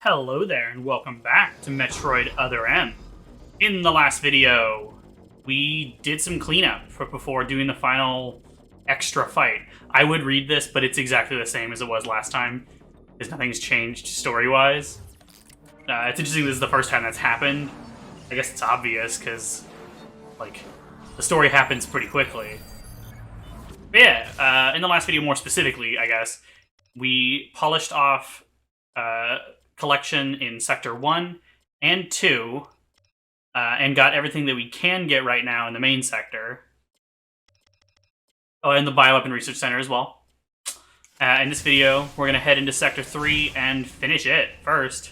Hello there, and welcome back to Metroid Other M. In the last video, we did some cleanup before doing the final extra fight. I would read this, but it's exactly the same as it was last time, because nothing's changed story-wise. It's interesting this is the first time that's happened. I guess it's obvious, because, like, the story happens pretty quickly. But yeah, in the last video more specifically, I guess, we polished off collection in Sector 1 and 2, and got everything that we can get right now in the main sector. Oh, and the Bioweapon Research Center as well. In this video, we're going to head into Sector 3 and finish it first,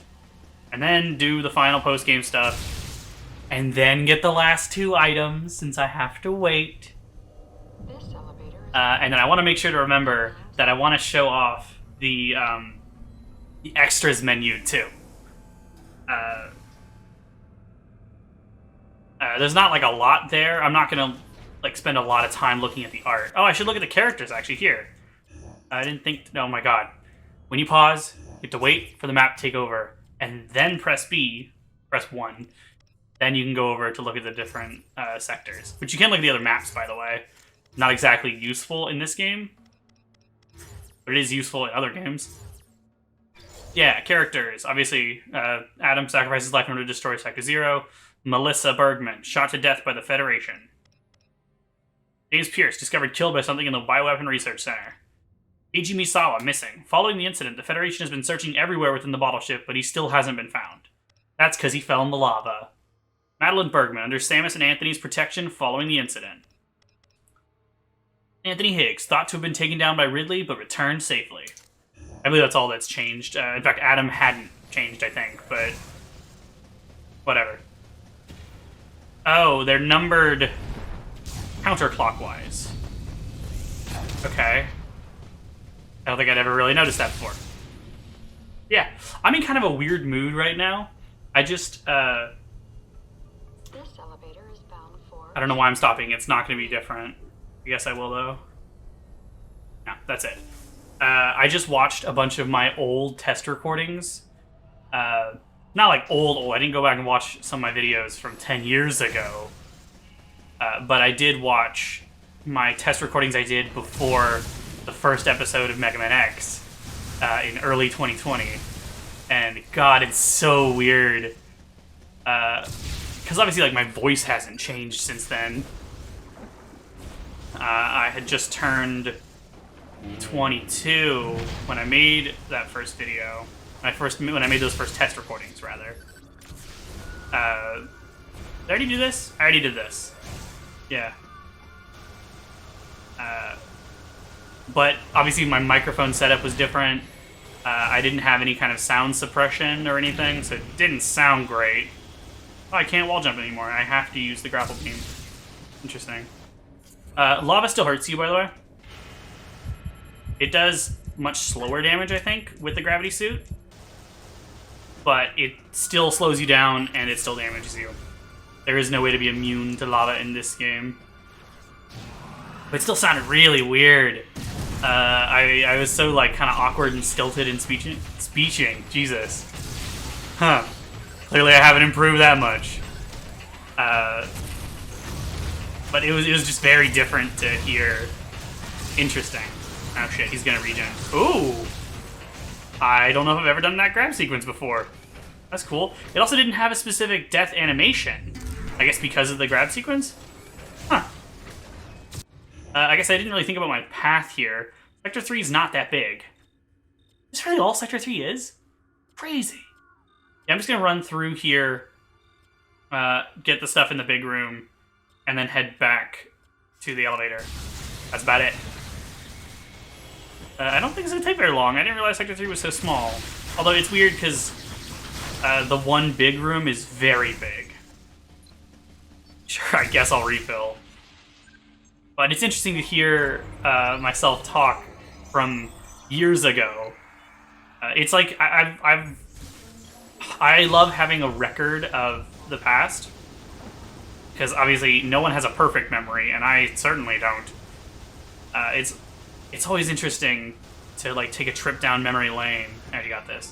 and then do the final post-game stuff, and then get the last two items, since I have to wait. And then I want to make sure to remember that I want to show off the extras menu too. There's not like a lot there. I'm not gonna like spend a lot of time looking at the art. Oh, I should look at the characters actually here. I didn't think. Oh my god! When you pause, you have to wait for the map to take over, and then press B, press 1. Then you can go over to look at the different sectors. But you can look at the other maps, by the way. Not exactly useful in this game, but it is useful in other games. Yeah, characters. Obviously, Adam sacrifices life in order to destroy Sector 0. Melissa Bergman, shot to death by the Federation. James Pierce, discovered killed by something in the Bioweapon Research Center. Eiji Misawa, missing. Following the incident, the Federation has been searching everywhere within the bottle ship, but he still hasn't been found. That's because he fell in the lava. Madeline Bergman, under Samus and Anthony's protection following the incident. Anthony Higgs, thought to have been taken down by Ridley, but returned safely. I believe that's all that's changed. In fact, Adam hadn't changed, I think, but whatever. Oh, they're numbered counterclockwise. Okay. I don't think I'd ever really noticed that before. Yeah, I'm in kind of a weird mood right now. I just, This elevator is bound for... I don't know why I'm stopping. It's not going to be different. I guess I will, though. No, that's it. I just watched a bunch of my old test recordings. Not like old. I didn't go back and watch some of my videos from 10 years ago. But I did watch my test recordings I did before the first episode of Mega Man X in early 2020. And God, it's so weird. Because obviously, like, my voice hasn't changed since then. I had just turned 22 when I made that first video. When I made those first test recordings, rather. Did I already do this? I already did this. Yeah. But obviously my microphone setup was different. I didn't have any kind of sound suppression or anything, so it didn't sound great. Oh, I can't wall jump anymore. I have to use the grapple beam. Interesting. Lava still hurts you, by the way. It does much slower damage, I think, with the gravity suit. But it still slows you down, and it still damages you. There is no way to be immune to lava in this game. But it still sounded really weird. I was so, like, kind of awkward and stilted in speeching. Jesus. Huh. Clearly I haven't improved that much. But it was just very different to hear. Interesting. Oh shit, he's gonna regen. Ooh! I don't know if I've ever done that grab sequence before. That's cool. It also didn't have a specific death animation. I guess because of the grab sequence? Huh. I guess I didn't really think about my path here. Sector 3 is not that big. Is this really all Sector 3 is? Crazy. Yeah, I'm just gonna run through here, get the stuff in the big room, and then head back to the elevator. That's about it. I don't think it's going to take very long. I didn't realize Sector 3 was so small. Although it's weird because the one big room is very big. Sure, I guess I'll refill. But it's interesting to hear myself talk from years ago. It's like I love having a record of the past. Because obviously no one has a perfect memory, and I certainly don't. It's always interesting to like take a trip down memory lane. Oh, you got this.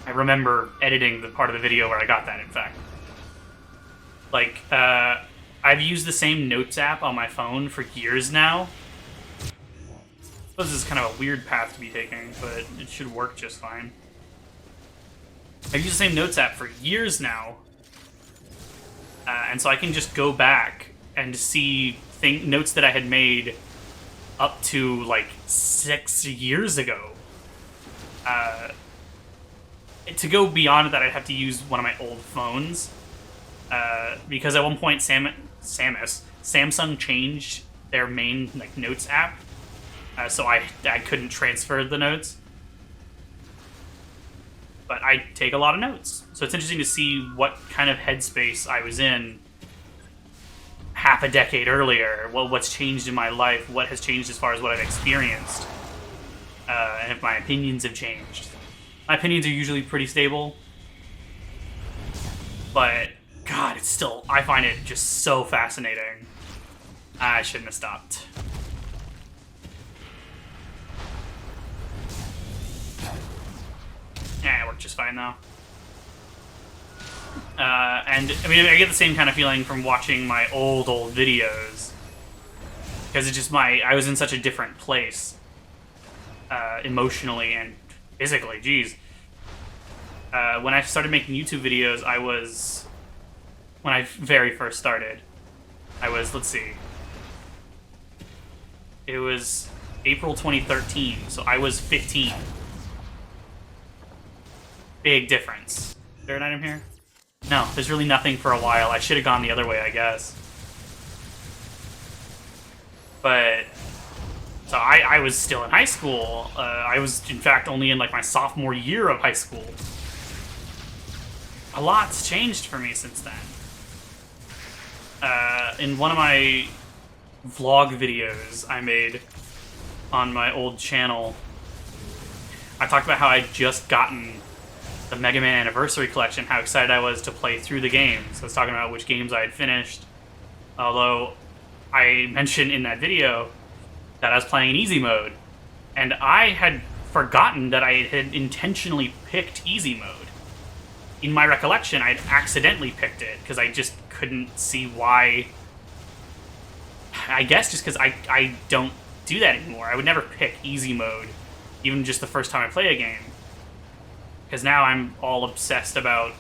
I remember editing the part of the video where I got that, in fact. Like, I've used the same Notes app on my phone for years now. I suppose this is kind of a weird path to be taking, but it should work just fine. I've used the same Notes app for years now. And so I can just go back and see notes that I had made up to, like, 6 years ago. To go beyond that, I'd have to use one of my old phones. Because at one point, Samsung changed their main, like, Notes app. So I couldn't transfer the notes. But I take a lot of notes. So it's interesting to see what kind of headspace I was in half a decade earlier. Well, what's changed in my life, what has changed as far as what I've experienced, and if my opinions have changed. My opinions are usually pretty stable, but God, it's still, I find it just so fascinating. I shouldn't have stopped. Yeah, it worked just fine though. And I mean, I get the same kind of feeling from watching my old videos, because it's just I was in such a different place, emotionally and physically. Jeez. When I started making YouTube videos, when I very first started, I was, let's see, it was April 2013, so I was 15. Big difference. Is there an item here? No, there's really nothing for a while. I should have gone the other way, I guess. But, so I was still in high school. I was, in fact, only in, like, my sophomore year of high school. A lot's changed for me since then. In one of my vlog videos I made on my old channel, I talked about how I'd just gotten the Mega Man Anniversary Collection, how excited I was to play through the games. I was talking about which games I had finished, although I mentioned in that video that I was playing in easy mode, and I had forgotten that I had intentionally picked easy mode. In my recollection, I'd accidentally picked it, because I just couldn't see why. I guess just because I don't do that anymore. I would never pick easy mode, even just the first time I play a game. Because now I'm all obsessed about,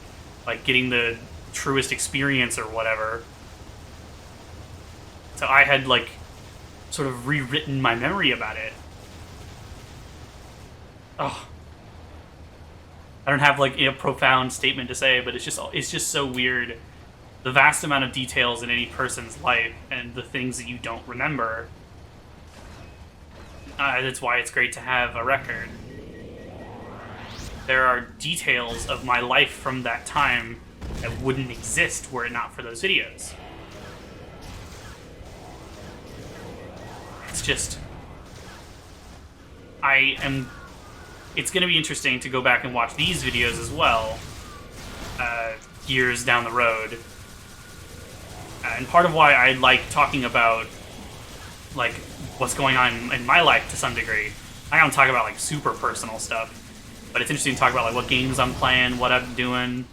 like, getting the truest experience or whatever. So I had, like, sort of rewritten my memory about it. Oh. I don't have, like, a profound statement to say, but it's just so weird. The vast amount of details in any person's life and the things that you don't remember. That's why it's great to have a record. There are details of my life from that time that wouldn't exist were it not for those videos. It's just... It's going to be interesting to go back and watch these videos as well, years down the road. And part of why I like talking about, like, what's going on in my life to some degree. I don't talk about, like, super personal stuff. But it's interesting to talk about, like, what games I'm playing, what I'm doing.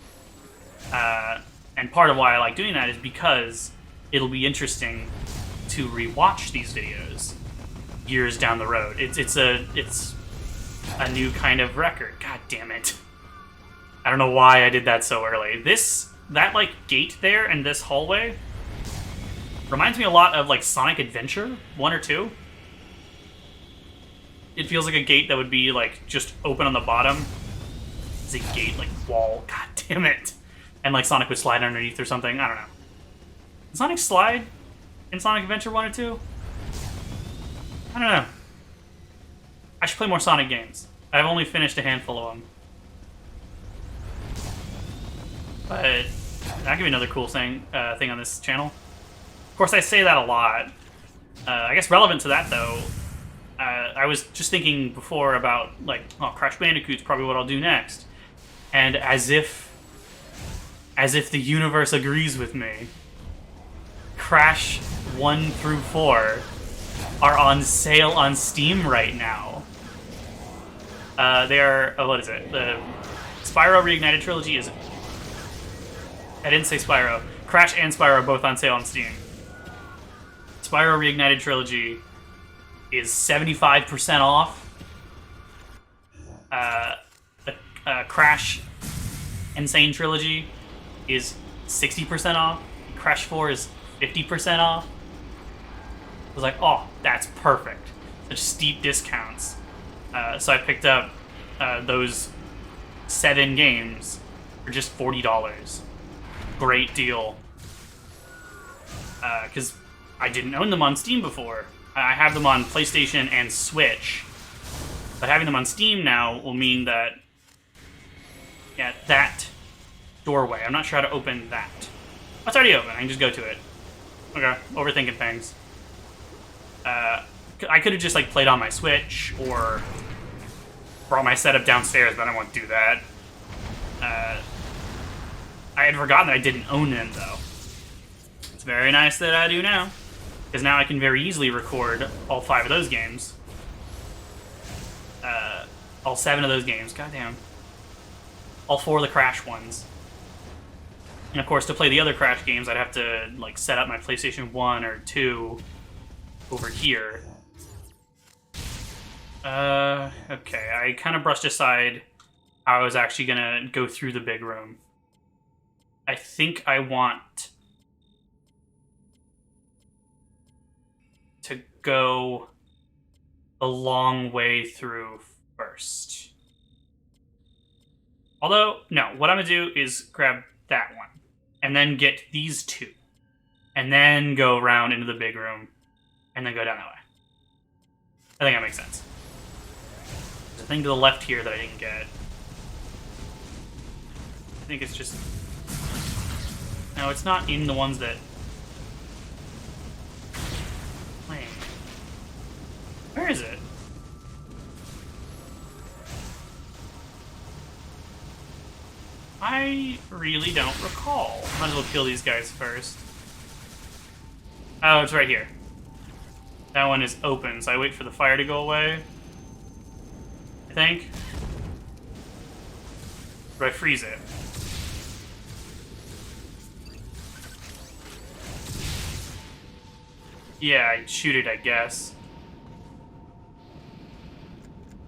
And part of why I like doing that is because it'll be interesting to rewatch these videos years down the road. It's a new kind of record. God damn it. I don't know why I did that so early. That, like, gate there and this hallway reminds me a lot of, like, Sonic Adventure 1 or 2. It feels like a gate that would be, like, just open on the bottom. It's a gate, like, wall. God damn it. And, like, Sonic would slide underneath or something. I don't know. Did Sonic slide in Sonic Adventure 1 or 2? I don't know. I should play more Sonic games. I've only finished a handful of them. But I'll give you another cool thing on this channel. Of course, I say that a lot. I guess relevant to that, though, I was just thinking before about, like, oh, Crash Bandicoot's probably what I'll do next. And as if the universe agrees with me, Crash 1 through 4 are on sale on Steam right now. They are, what is it? Spyro Reignited Trilogy is... I didn't say Spyro. Crash and Spyro are both on sale on Steam. Spyro Reignited Trilogy is 75% off. Crash Insane Trilogy is 60% off. Crash 4 is 50% off. I was like, oh, that's perfect. Such steep discounts. So I picked up those 7 games for just $40. Great deal. Because I didn't own them on Steam before. I have them on PlayStation and Switch. But having them on Steam now will mean that... Yeah, that doorway. I'm not sure how to open that. Oh, it's already open. I can just go to it. Okay, overthinking things. I could have just like played on my Switch or brought my setup downstairs, but I don't want to do that. I had forgotten that I didn't own them, though. It's very nice that I do now, because now I can very easily record all 5 of those games. All 7 of those games. Goddamn. All 4 of the Crash ones. And of course, to play the other Crash games, I'd have to like set up my PlayStation 1 or 2 over here. Okay, I kind of brushed aside how I was actually gonna go through the big room. I think I want to go a long way through first. Although, no, what I'm gonna do is grab that one, and then get these 2, and then go around into the big room, and then go down that way. I think that makes sense. There's a thing to the left here that I didn't get. I think it's just... No, it's not in the ones that... Wait. Where is it? I really don't recall. Might as well kill these guys first. Oh, it's right here. That one is open, so I wait for the fire to go away. I think. Or I freeze it. Yeah, I shoot it, I guess.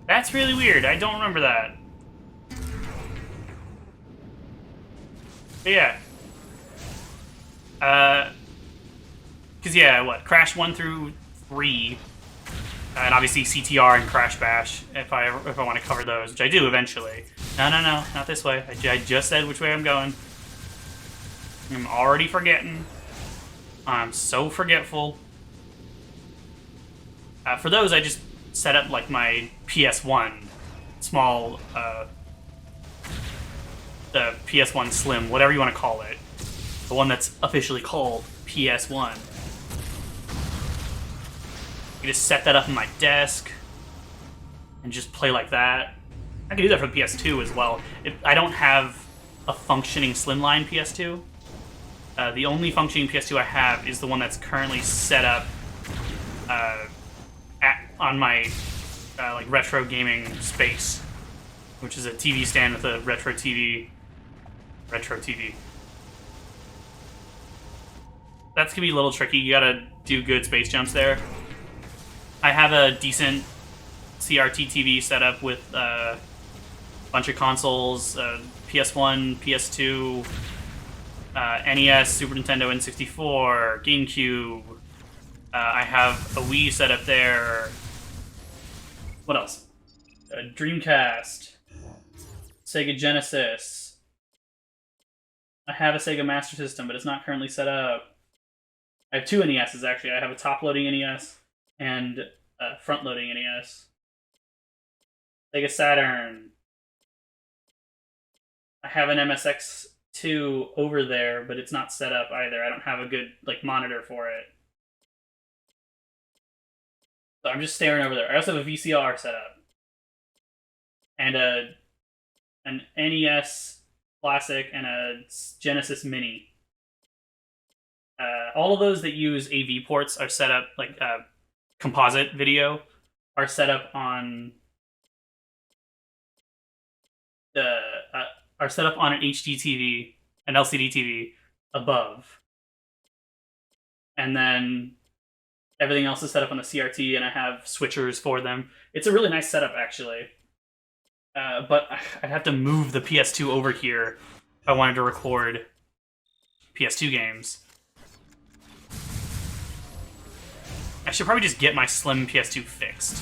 That's really weird. I don't remember that. But yeah. Because yeah, what? Crash 1 through 3. And obviously CTR and Crash Bash, if I want to cover those, which I do eventually. No, not this way. I just said which way I'm going. I'm already forgetting. I'm so forgetful. For those, I just set up like my PS1 small, the PS1 Slim, whatever you want to call it. The one that's officially called PS1. You just set that up on my desk and just play like that. I can do that for the PS2 as well. I don't have a functioning slimline PS2. The only functioning PS2 I have is the one that's currently set up on my like retro gaming space, which is a TV stand with a retro TV. That's gonna be a little tricky. You gotta do good space jumps there. I have a decent CRT TV set up with a bunch of consoles, PS1, PS2, NES, Super Nintendo, N64, GameCube. I have a Wii set up there. What else? Dreamcast, Sega Genesis. I have a Sega Master System, but it's not currently set up. I have 2 NESs, actually. I have a top-loading NES and a front-loading NES. Sega Saturn. I have an MSX2 over there, but it's not set up either. I don't have a good like monitor for it. So I'm just staring over there. I also have a VCR set up. And an NES Classic and a Genesis Mini. All of those that use AV ports are set up, like composite video, are set up on the are set up on an HD TV, an LCD TV above. And then everything else is set up on the CRT, and I have switchers for them. It's a really nice setup, actually. But I'd have to move the PS2 over here if I wanted to record PS2 games. I should probably just get my slim PS2 fixed.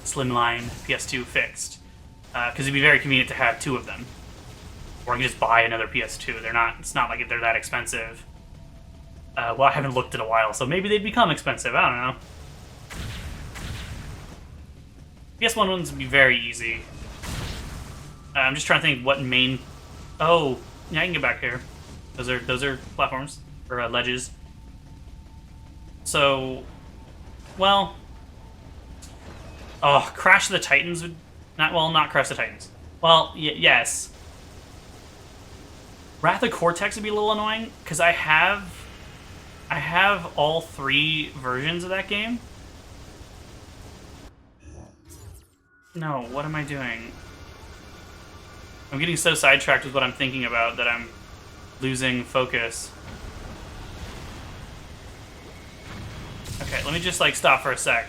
Slimline PS2 fixed. Because it'd be very convenient to have two of them. Or I can just buy another PS2. It's not like they're that expensive. Well, I haven't looked in a while, so maybe they'd become expensive. I don't know. PS1 ones would be very easy. I'm just trying to think what main... Oh, yeah, I can get back here. Those are platforms, or ledges. So, well... Oh, Crash of the Titans would... Not Crash of the Titans. Well, yes. Wrath of Cortex would be a little annoying, because I have all three versions of that game. No, what am I doing? I'm getting so sidetracked with what I'm thinking about that I'm losing focus. Okay, let me just, stop for a sec.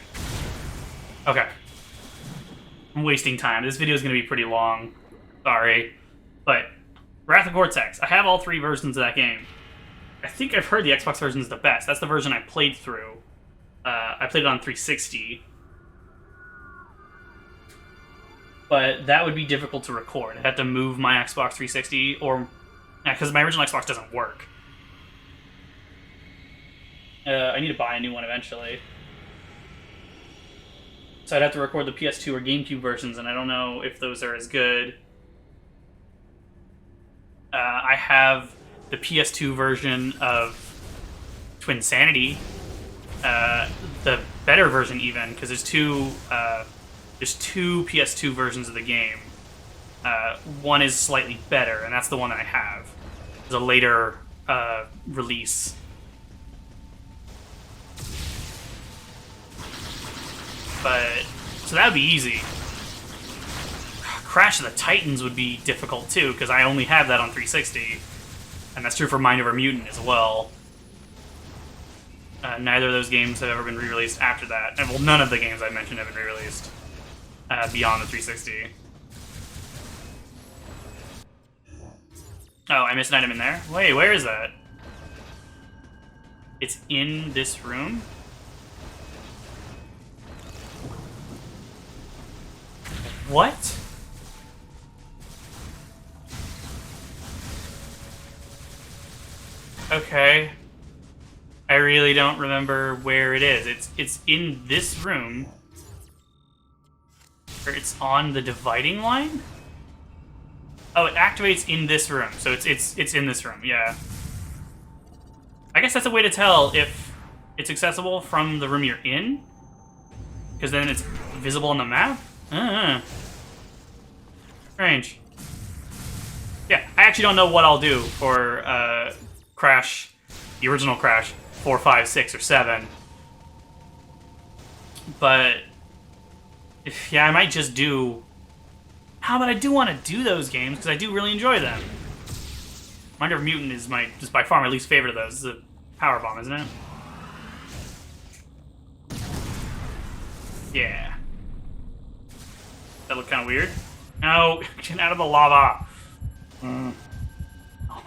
Okay. I'm wasting time. This video is going to be pretty long. Sorry. But, Wrath of Cortex. I have all three versions of that game. I think I've heard the Xbox version is the best. That's the version I played through. I played it on 360. But that would be difficult to record. I'd have to move my Xbox 360, or... because my original Xbox doesn't work. I need to buy a new one eventually. So I'd have to record the PS2 or GameCube versions, and I don't know if those are as good. I have the PS2 version of Twinsanity. The better version, even, because there's two PS2 versions of the game. One is slightly better, and that's the one that I have. It's a later release. But, so that would be easy. Crash of the Titans would be difficult too, because I only have that on 360. And that's true for Mind Over Mutant as well. Neither of those games have ever been re-released after that. And, well, none of the games I mentioned have been re-released beyond the 360. Oh, I missed an item in there? Wait, where is that? It's in this room? What? Okay. I really don't remember where it is. It's in this room. Or it's on the dividing line? Oh, it activates in this room. So it's in this room, yeah. I guess that's a way to tell if it's accessible from the room you're in. Because then it's visible on the map? Strange. Yeah, I actually don't know what I'll do for Crash, the original Crash, 4, 5, 6, or 7. But, yeah, I might just do... How about I do want to do those games, because I do really enjoy them. Mind Over Mutant is just by far my least favorite of those. It's a power bomb, isn't it? Yeah. That looked kind of weird. No, get out of the lava. Oh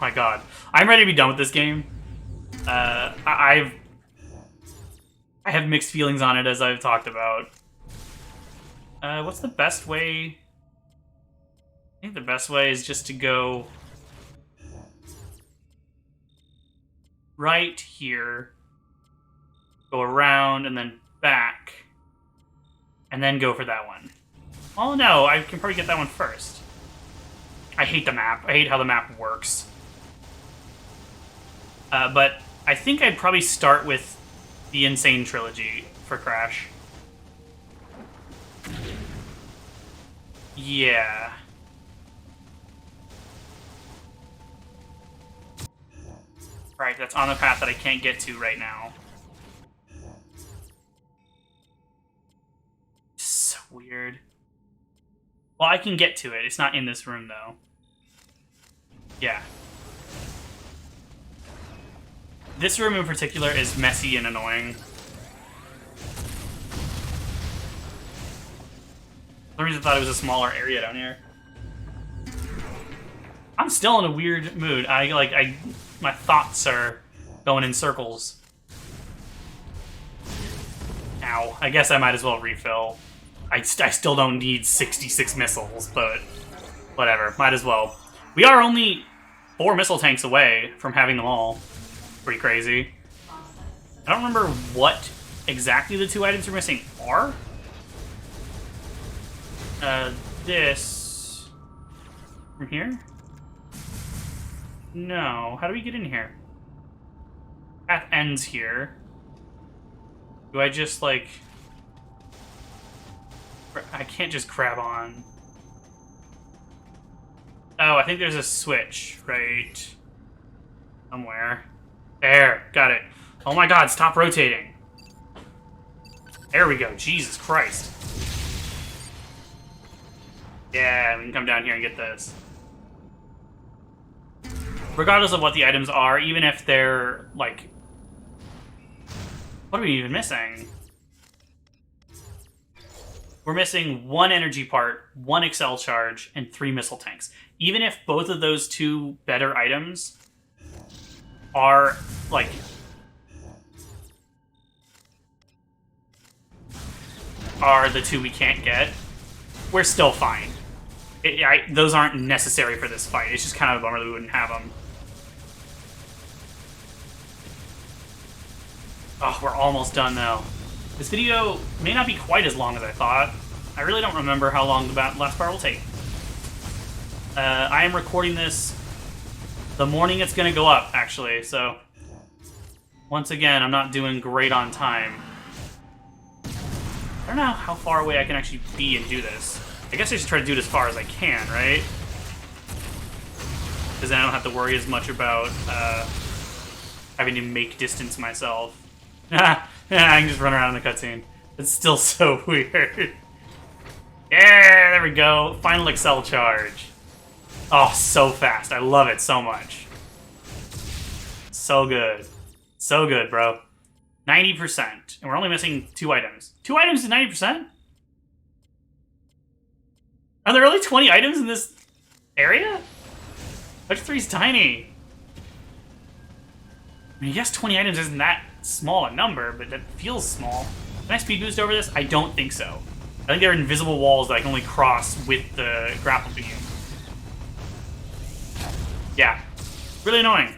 my god. I'm ready to be done with this game. I have mixed feelings on it, as I've talked about. What's the best way? I think the best way is just to go right here, go around, and then back, and then go for that one. Oh no, I can probably get that one first. I hate the map. I hate how the map works. But I think I'd probably start with the Insane Trilogy for Crash. Yeah. Right, that's on the path that I can't get to right now. So weird. Well, I can get to it. It's not in this room, though. Yeah. This room in particular is messy and annoying. The reason I thought it was a smaller area down here. I'm still in a weird mood. My thoughts are going in circles. Ow. I guess I might as well refill. I still don't need 66 missiles, but whatever. Might as well. We are only 4 missile tanks away from having them all. Pretty crazy. I don't remember what exactly the 2 items we're missing are. This... From here? No. How do we get in here? Path ends here. Do I just, like... I can't just grab on. Oh, I think there's a switch, right? Somewhere. There. Got it. Oh my god, stop rotating. There we go. Jesus Christ. Yeah, we can come down here and get this. Regardless of what the items are, even if they're, like... What are we even missing? We're missing 1 energy part, 1 Excel charge, and 3 missile tanks. Even if both of those 2 better items are, like... are the 2 we can't get, we're still fine. Those aren't necessary for this fight. It's just kind of a bummer that we wouldn't have them. Oh, we're almost done, though. This video may not be quite as long as I thought. I really don't remember how long the last part will take. I am recording this the morning it's going to go up, actually, so... Once again, I'm not doing great on time. I don't know how far away I can actually be and do this. I guess I should try to do it as far as I can, right? Because then I don't have to worry as much about having to make distance myself. I can just run around in the cutscene. It's still so weird. Yeah, there we go. Final Excel charge. Oh, so fast. I love it so much. So good. So good, bro. 90%. And we're only missing 2 items. 2 items is 90%? Are there only 20 items in this area? Touch 3's tiny. I mean, I guess 20 items isn't that small a number, but that feels small. Can I speed boost over this? I don't think so. I think there are invisible walls that I can only cross with the grapple beam. Yeah. Really annoying.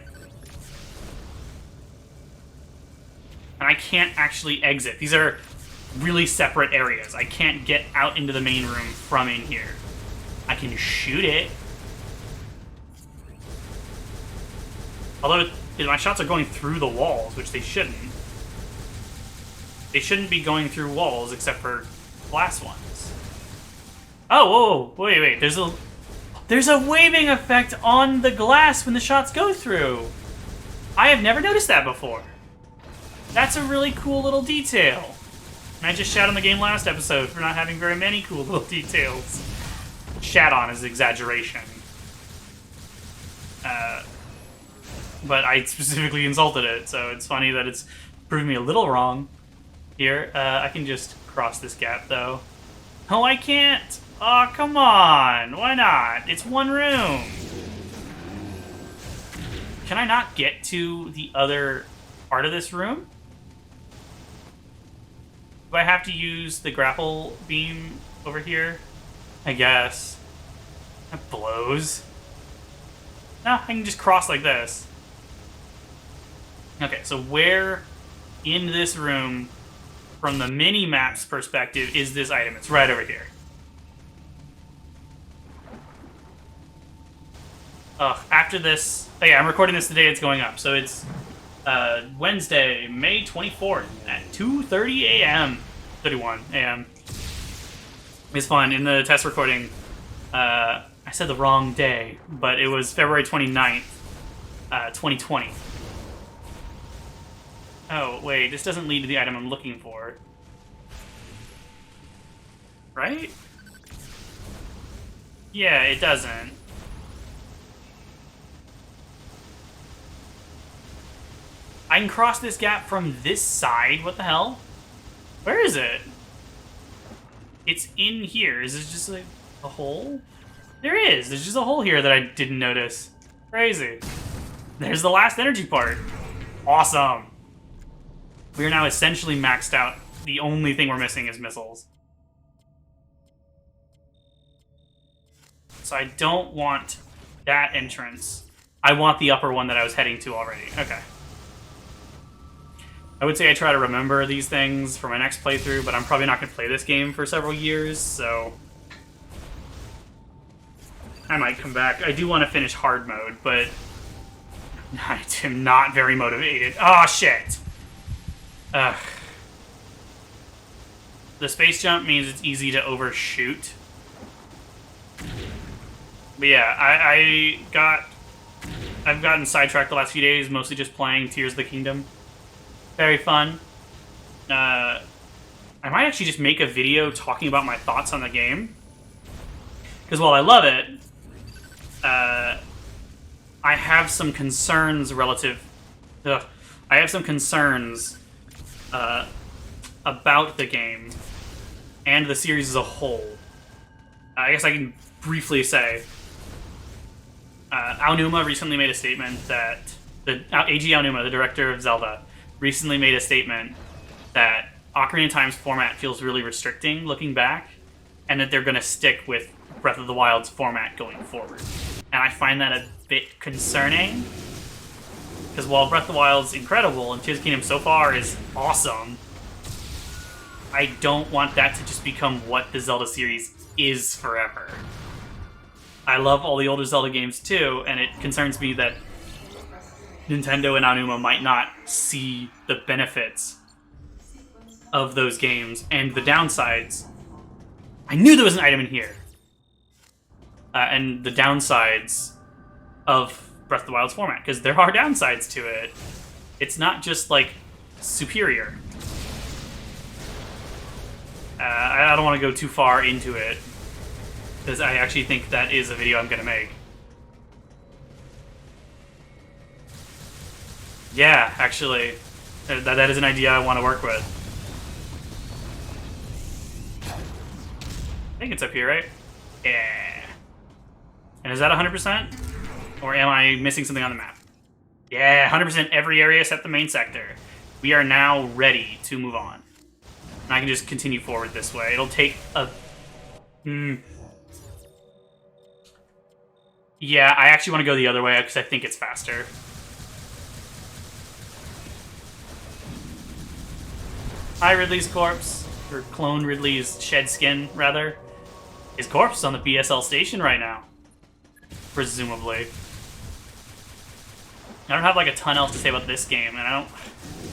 And I can't actually exit. These are really separate areas. I can't get out into the main room from in here. I can shoot it. Although my shots are going through the walls, which they shouldn't. They shouldn't be going through walls except for glass ones. Oh, whoa, wait. There's a waving effect on the glass when the shots go through. I have never noticed that before. That's a really cool little detail. And I just shat on the game last episode for not having very many cool little details. Shat on is exaggeration. But I specifically insulted it, so it's funny that it's proving me a little wrong. Here, I can just cross this gap, though. Oh, I can't! Oh, come on! Why not? It's 1 room! Can I not get to the other part of this room? Do I have to use the grapple beam over here? I guess. That blows. No, I can just cross like this. Okay, so where in this room, from the mini-map's perspective, is this item? It's right over here. After this... Oh yeah, I'm recording this the day it's going up, so it's Wednesday, May 24th at 2:30 a.m. 31 a.m. It's fun. In the test recording, I said the wrong day, but it was February 29th, 2020. Oh, wait, this doesn't lead to the item I'm looking for. Right? Yeah, it doesn't. I can cross this gap from this side. What the hell? Where is it? It's in here. Is this just like a hole? There is. There's just a hole here that I didn't notice. Crazy. There's the last energy part. Awesome. We are now essentially maxed out. The only thing we're missing is missiles. So I don't want that entrance. I want the upper one that I was heading to already. Okay. I would say I try to remember these things for my next playthrough, but I'm probably not going to play this game for several years, so I might come back. I do want to finish hard mode, but I am not very motivated. Oh, shit! Ugh. The space jump means it's easy to overshoot. But yeah, I've gotten sidetracked the last few days, mostly just playing Tears of the Kingdom. Very fun. I might actually just make a video talking about my thoughts on the game. Because while I love it, I have some concerns relative... I have some concerns about the game and the series as a whole. I guess I can briefly say... Aonuma recently made a statement that... Eiji Aonuma, the director of Zelda, recently made a statement that Ocarina of Time's format feels really restricting looking back, and that they're going to stick with Breath of the Wild's format going forward. And I find that a bit concerning, because while Breath of the Wild's incredible and Tears of the Kingdom so far is awesome, I don't want that to just become what the Zelda series is forever. I love all the older Zelda games too, and it concerns me that Nintendo and Aonuma might not see the benefits of those games and the downsides. I knew there was an item in here. And the downsides of Breath of the Wild's format, because there are downsides to it. It's not just, like, superior. I don't want to go too far into it, because I actually think that is a video I'm going to make. Yeah, actually, that is an idea I want to work with. I think it's up here, right? Yeah. And is that 100%? Or am I missing something on the map? Yeah, 100% every area except the main sector. We are now ready to move on. And I can just continue forward this way. It'll take a... Yeah, I actually want to go the other way because I think it's faster. Hi, Ridley's corpse. Or clone Ridley's shed skin, rather. His corpse is on the BSL station right now. Presumably. I don't have like a ton else to say about this game, and I don't...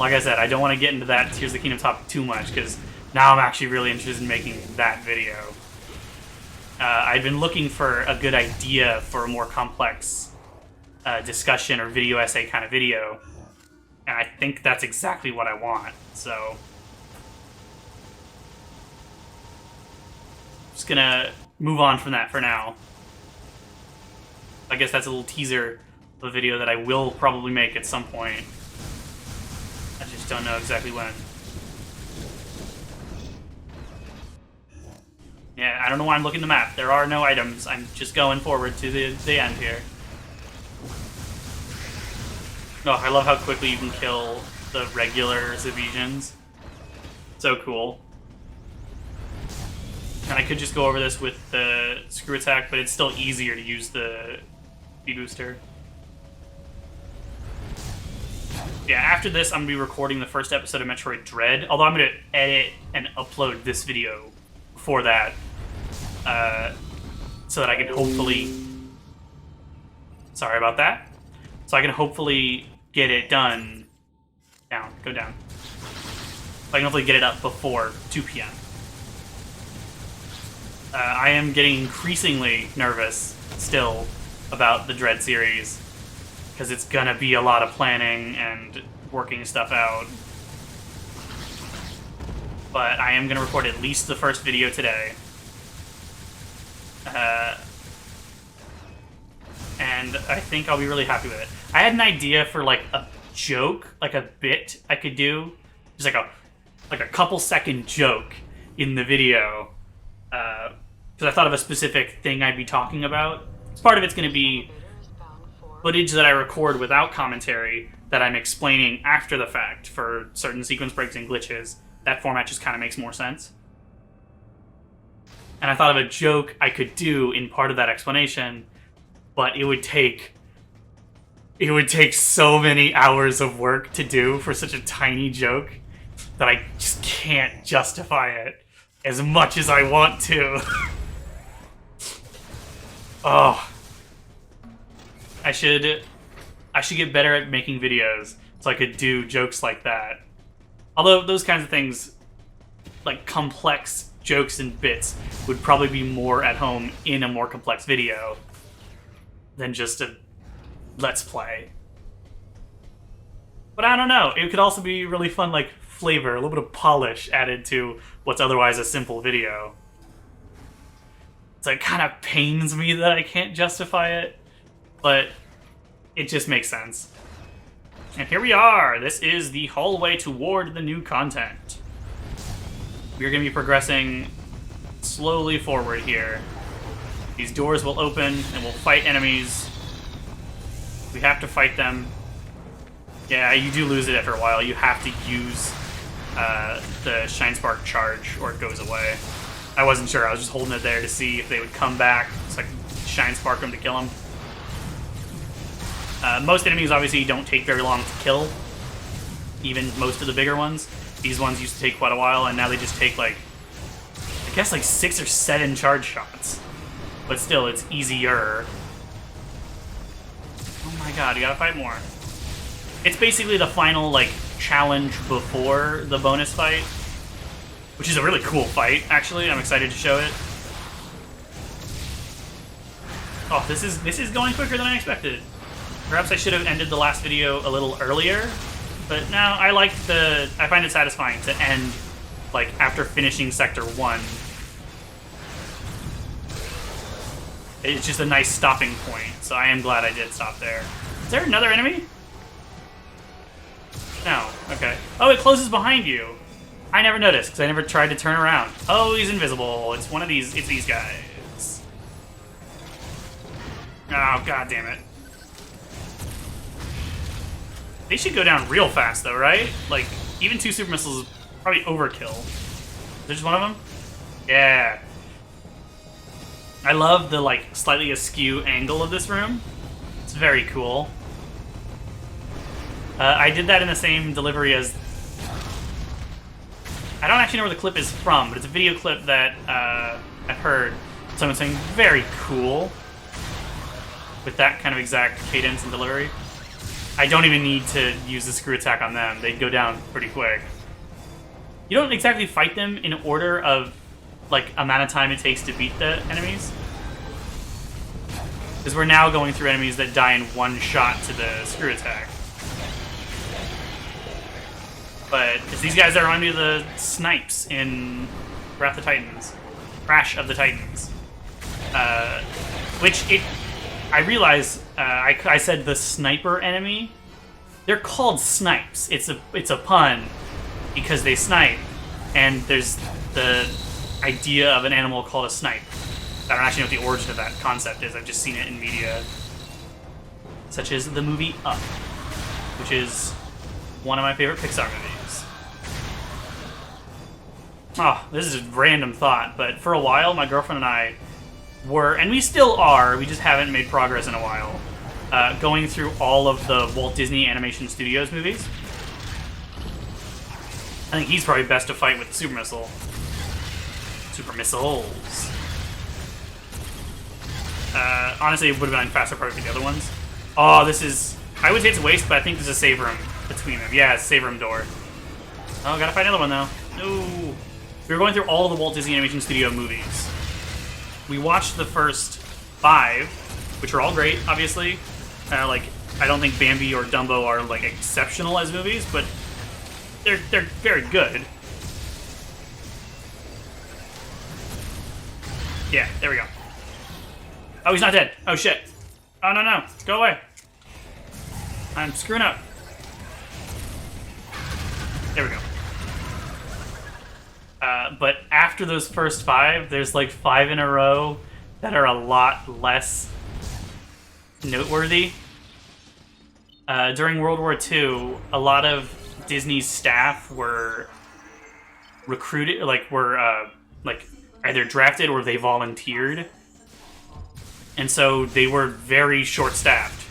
Like I said, I don't want to get into that Tears of the Kingdom topic too much, because now I'm actually really interested in making that video. I've been looking for a good idea for a more complex discussion or video essay kind of video, and I think that's exactly what I want, so... Just gonna move on from that for now. I guess that's a little teaser of a video that I will probably make at some point. I just don't know exactly when. Yeah, I don't know why I'm looking at the map. There are no items. I'm just going forward to the end here. Oh, I love how quickly you can kill the regular Zavesians. So cool. And I could just go over this with the screw attack, but it's still easier to use the B-booster. Yeah, after this, I'm going to be recording the first episode of Metroid Dread, although I'm going to edit and upload this video before that, so that I can hopefully... Sorry about that. So I can hopefully get it done... Down. Go down. I can hopefully get it up before 2 p.m. I am getting increasingly nervous still about the Dread series, because it's gonna be a lot of planning and working stuff out. But I am gonna record at least the first video today. and I think I'll be really happy with it. I had an idea for like a joke, like a bit I could do, just like a couple second joke in the video, because I thought of a specific thing I'd be talking about. Part of it's going to be footage that I record without commentary that I'm explaining after the fact for certain sequence breaks and glitches. That format just kind of makes more sense. And I thought of a joke I could do in part of that explanation, but it would take so many hours of work to do for such a tiny joke that I just can't justify it as much as I want to. Oh. I should get better at making videos so I could do jokes like that. Although those kinds of things, like complex jokes and bits, would probably be more at home in a more complex video than just a Let's Play. But I don't know, it could also be really fun, like, flavor, a little bit of polish added to what's otherwise a simple video. So it kind of pains me that I can't justify it, but it just makes sense. And here we are! This is the hallway toward the new content. We're going to be progressing slowly forward here. These doors will open and we'll fight enemies. We have to fight them. Yeah, you do lose it after a while. You have to use the Shine Spark charge or it goes away. I wasn't sure. I was just holding it there to see if they would come back so I could Shine Spark them to kill them. Most enemies obviously don't take very long to kill. Even most of the bigger ones. These ones used to take quite a while, and now they just take like, I guess like 6 or 7 charge shots. But still, it's easier. Oh my god, you gotta fight more. It's basically the final like challenge before the bonus fight, which is a really cool fight, actually. I'm excited to show it. Oh, this is going quicker than I expected. Perhaps I should have ended the last video a little earlier, but now I find it satisfying to end, like, after finishing Sector 1. It's just a nice stopping point, so I am glad I did stop there. Is there another enemy? No, okay. Oh, it closes behind you. I never noticed, because I never tried to turn around. Oh, he's invisible. It's one of these, it's these guys. Oh, god damn it. They should go down real fast, though, right? Like, even 2 super missiles is probably overkill. Is there just one of them? Yeah. I love the, like, slightly askew angle of this room. It's very cool. I did that in the same delivery as... I don't actually know where the clip is from, but it's a video clip that I've heard someone saying very cool with that kind of exact cadence and delivery. I don't even need to use the screw attack on them. They'd go down pretty quick. You don't exactly fight them in order of, like, amount of time it takes to beat the enemies. Because we're now going through enemies that die in one shot to the screw attack. But it's these guys that remind me of the snipes in Wrath of the Titans. Crash of the Titans. I realize I said the sniper enemy. They're called snipes. It's a pun because they snipe, and there's the idea of an animal called a snipe. I don't actually know what the origin of that concept is. I've just seen it in media, such as the movie Up, which is one of my favorite Pixar movies. Oh, this is a random thought, but for a while, my girlfriend and I were, and we still are, we just haven't made progress in a while, going through all of the Walt Disney Animation Studios movies. I think he's probably best to fight with the super missile. Super missiles. Honestly, it would have been faster part for the other ones. Oh, this is... I would say it's a waste, but I think there's a save room between them. Yeah, it's a save room door. Oh, gotta find another one, though. No. We were going through all of the Walt Disney Animation Studio movies. We watched the first 5, which are all great, obviously. Like, I don't think Bambi or Dumbo are, like, exceptional as movies, but they're very good. Yeah, there we go. Oh, he's not dead. Oh, shit. Oh, no, no. Go away. I'm screwing up. There we go. But after those first 5, there's like 5 in a row that are a lot less noteworthy. During World War II, a lot of Disney's staff were recruited, were either drafted or they volunteered. And so they were very short-staffed.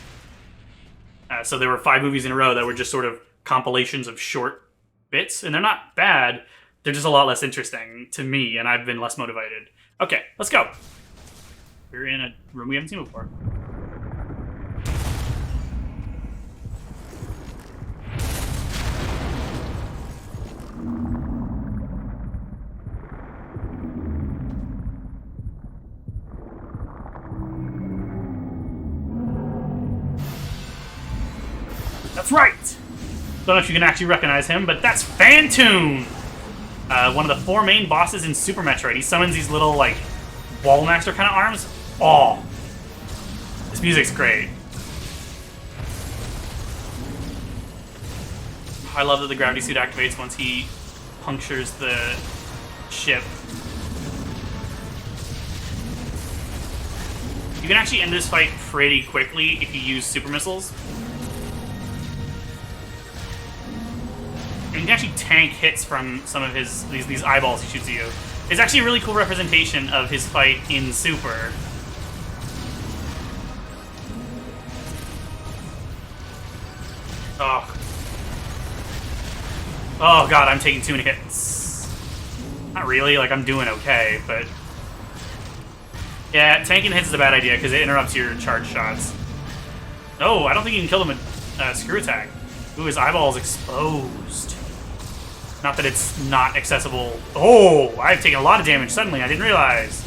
So there were 5 movies in a row that were just sort of compilations of short bits, and they're not bad. They're just a lot less interesting to me, and I've been less motivated. Okay, let's go. We're in a room we haven't seen before. That's right! Don't know if you can actually recognize him, but that's Phantoon! One of the 4 main bosses in Super Metroid. He summons these little, like, Wallmaster kind of arms. Oh! This music's great. I love that the gravity suit activates once he punctures the ship. You can actually end this fight pretty quickly if you use super missiles. And you can actually tank hits from some of these eyeballs he shoots at you. It's actually a really cool representation of his fight in Super. Oh. Oh god, I'm taking too many hits. Not really, like I'm doing okay, but... Yeah, tanking hits is a bad idea because it interrupts your charge shots. Oh, I don't think you can kill him with screw attack. Ooh, his eyeball's exposed. Not that it's not accessible. Oh, I've taken a lot of damage suddenly. I didn't realize.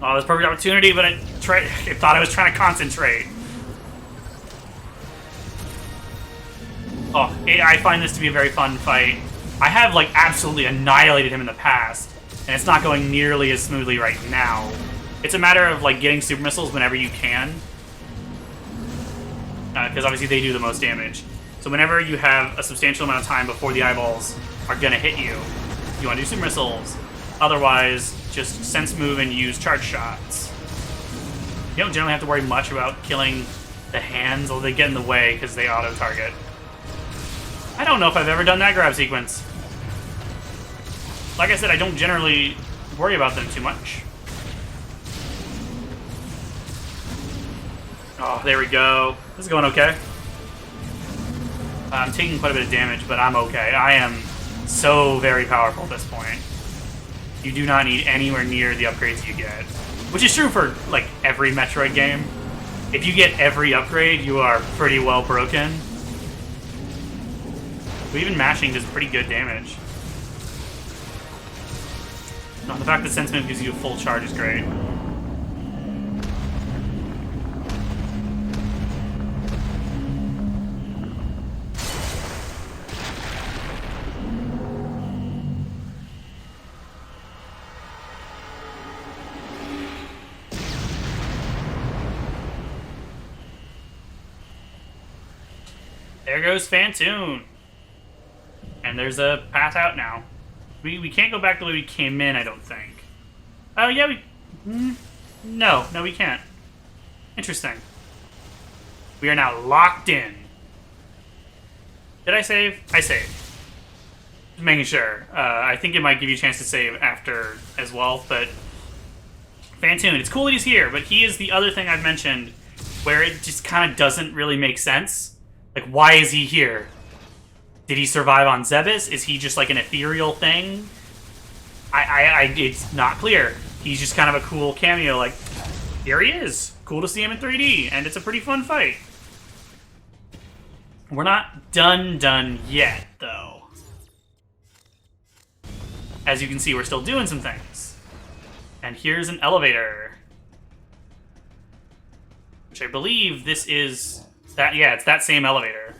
Oh, that's a perfect opportunity, but I thought I was trying to concentrate. Oh, I find this to be a very fun fight. I have, like, absolutely annihilated him in the past, and it's not going nearly as smoothly right now. It's a matter of, like, getting super missiles whenever you can. Because obviously they do the most damage. So whenever you have a substantial amount of time before the eyeballs are going to hit you, you want to do super missiles. Otherwise, just sense move and use charge shots. You don't generally have to worry much about killing the hands, although they get in the way because they auto-target. I don't know if I've ever done that grab sequence. Like I said, I don't generally worry about them too much. Oh, there we go. This is going okay. I'm taking quite a bit of damage, but I'm okay. I am so very powerful at this point. You do not need anywhere near the upgrades you get. Which is true for, like, every Metroid game. If you get every upgrade, you are pretty well broken. But even mashing does pretty good damage. No, the fact that Sense Move gives you a full charge is great. There goes Phantoon. And there's a path out now. We can't go back the way we came in, I don't think. Oh, yeah, we... No, we can't. Interesting. We are now locked in. Did I save? I saved. Just making sure. I think it might give you a chance to save after as well, but... Phantoon, it's cool that he's here, but he is the other thing I've mentioned where it just kind of doesn't really make sense. Like, why is he here? Did he survive on Zebes? Is he just like an ethereal thing? It's not clear. He's just kind of a cool cameo, like, here he is. Cool to see him in 3D, and it's a pretty fun fight. We're not done yet, though. As you can see, we're still doing some things. And here's an elevator. Which I believe this is... that. Yeah, it's that same elevator.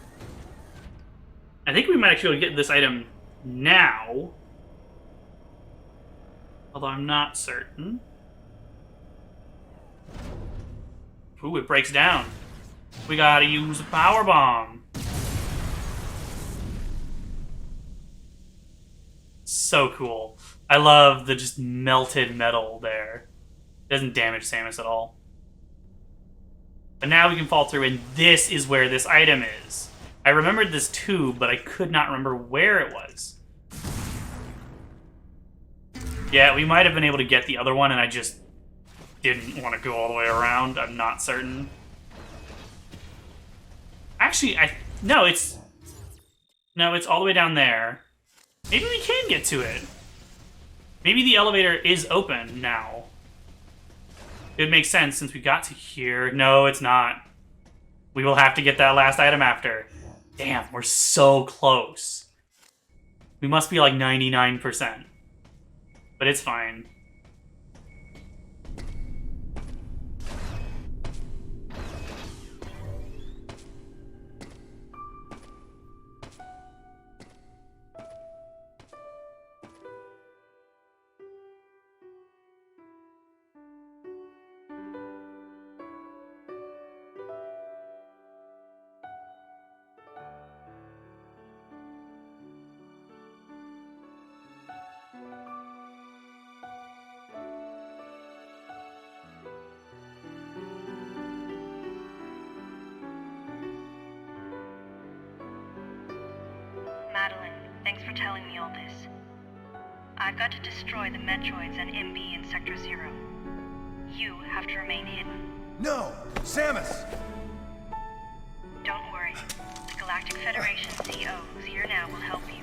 I think we might actually get this item now. Although I'm not certain. Ooh, it breaks down. We gotta use a power bomb. So cool. I love the just melted metal there. Doesn't damage Samus at all. But now we can fall through, and this is where this item is. I remembered this tube, but I could not remember where it was. Yeah, we might have been able to get the other one, and I just didn't want to go all the way around. I'm not certain. Actually, no, it's all the way down there. Maybe we can get to it. Maybe the elevator is open now. It would make sense since we got to here. No, it's not. We will have to get that last item after. Damn, we're so close. We must be like 99%. But it's fine. Madeline, thanks for telling me all this. I've got to destroy the Metroids and MB in Sector 0. You have to remain hidden. No! Samus! Don't worry. The Galactic Federation CO who's here now will help you.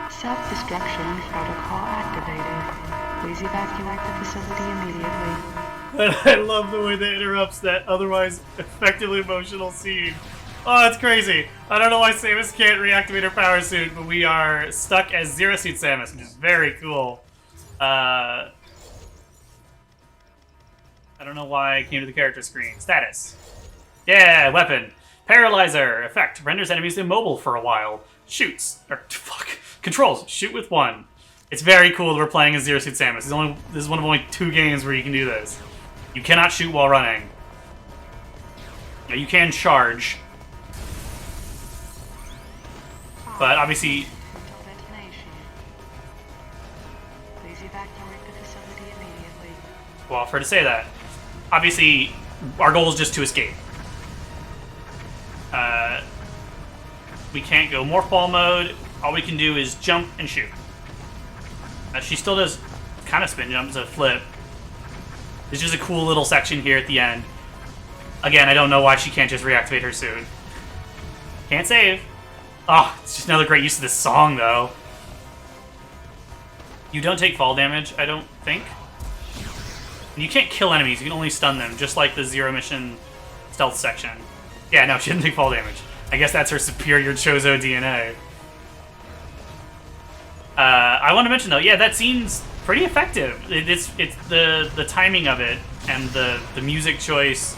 Self-destruction protocol activated. Please evacuate the facility immediately. I love the way that interrupts that otherwise effectively emotional scene. Oh, it's crazy. I don't know why Samus can't reactivate her power suit, but we are stuck as Zero Suit Samus, which is very cool. I don't know why I came to the character screen. Status. Yeah, weapon. Paralyzer. Effect. Renders enemies immobile for a while. Shoots. Or, fuck. Controls. Shoot with one. It's very cool that we're playing as Zero Suit Samus. This is one of only 2 games where you can do this. You cannot shoot while running. Now, you can charge. But obviously... Please evacuate the facility immediately. Well, for her to say that. Obviously, our goal is just to escape. We can't go Morph Ball mode. All we can do is jump and shoot. She still does kind of spin jumps, a flip. There's just a cool little section here at the end. Again, I don't know why she can't just reactivate her suit. Can't save. Oh, it's just another great use of this song, though. You don't take fall damage, I don't think. And you can't kill enemies, you can only stun them, just like the Zero Mission stealth section. Yeah, no, she didn't take fall damage. I guess that's her superior Chozo DNA. I want to mention, though, yeah, that scene's pretty effective. It's the timing of it and the music choice,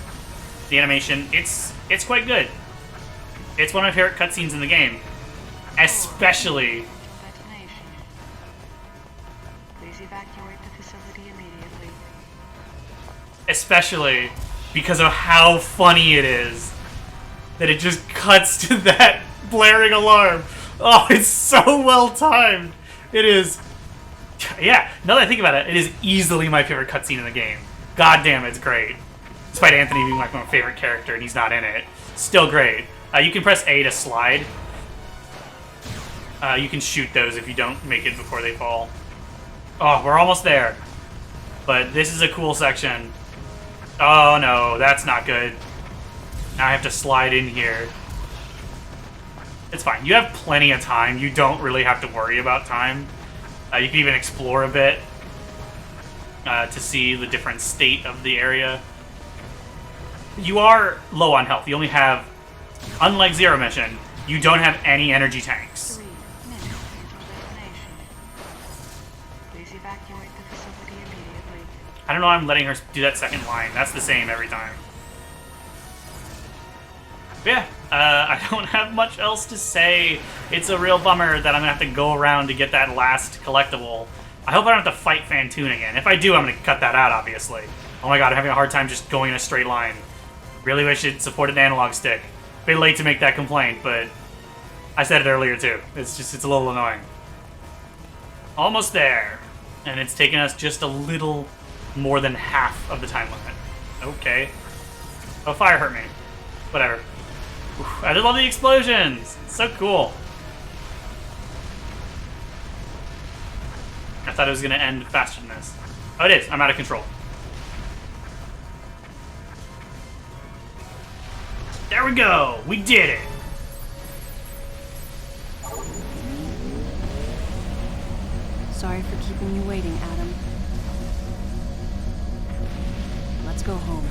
the animation, it's quite good. It's one of my favorite cutscenes in the game. Especially... Detonation. Please evacuate the facility immediately. Especially because of how funny it is that it just cuts to that blaring alarm. Oh, it's so well timed. It is... Yeah, now that I think about it, it is easily my favorite cutscene in the game. God damn, it's great. Despite Anthony being like my favorite character and he's not in it. Still great. You can press A to slide. You can shoot those if you don't make it before they fall. Oh, we're almost there. But this is a cool section. Oh no, that's not good. Now I have to slide in here. It's fine. You have plenty of time. You don't really have to worry about time. You can even explore a bit to see the different state of the area. You are low on health. You only have, unlike Zero Mission, you don't have any energy tanks. 3 minutes until detonation. Please Please evacuate the facility immediately. I don't know why I'm letting her do that second line. That's the same every time. But yeah, I don't have much else to say. It's a real bummer that I'm going to have to go around to get that last collectible. I hope I don't have to fight Fantoon again. If I do, I'm going to cut that out, obviously. Oh my god, I'm having a hard time just going in a straight line. Really wish it supported an analog stick. Bit late to make that complaint, but I said it earlier too. It's a little annoying. Almost there. And it's taken us just a little more than half of the time limit. Okay. Oh, fire hurt me. Whatever. Oof, I did love the explosions. It's so cool. I thought it was going to end faster than this. Oh, it is. I'm out of control. There we go. We did it. Sorry for keeping you waiting, Adam. Let's go home.